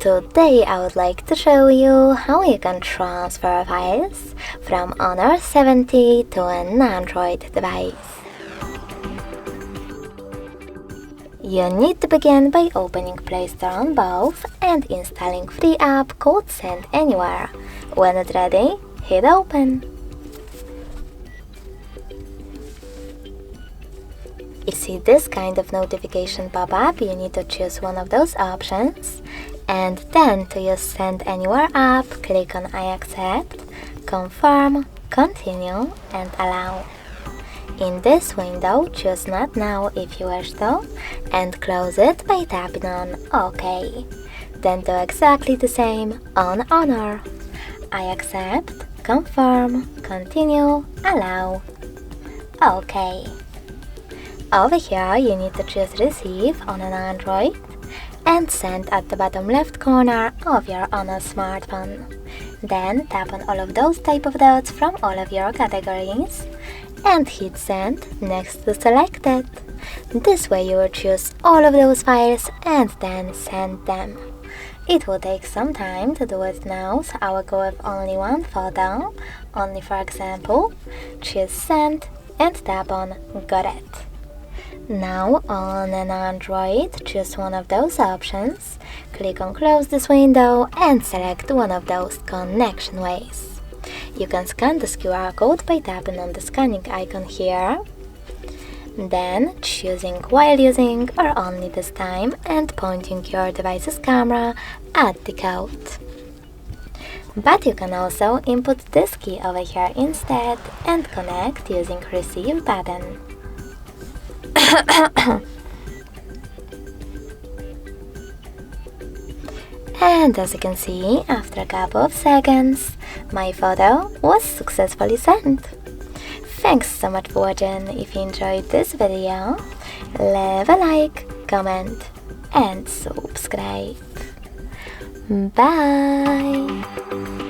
Today I would like to show you how you can transfer files from Honor 70 to an Android device. You need to begin by opening Play Store on both and installing free app called Send Anywhere. When it's ready, hit open. You see this kind of notification pop up, you need to choose one of those options, and then to use Send Anywhere app, click on I accept, confirm, continue and allow. In this window, choose Not Now if you wish to, and close it by tapping on OK. Then do exactly the same on Honor. I accept, confirm, continue, allow. OK. Over here, you need to choose Receive on an Android and Send at the bottom left corner of your Honor smartphone. Then tap on all of those type of dots from all of your categories and hit Send next to selected. This way you will choose all of those files and then send them. It will take some time to do it now, so I will go with only one photo, only for example. Choose Send and tap on Got it. Now on an Android, choose one of those options, click on Close this window and select one of those connection ways. You can scan this QR code by tapping on the scanning icon here, then choosing while using or only this time and pointing your device's camera at the code. But you can also input this key over here instead and connect using Receive button. And as you can see, after a couple of seconds, my photo was successfully sent. Thanks so much for watching. If you enjoyed this video, leave a like, comment and subscribe. Bye!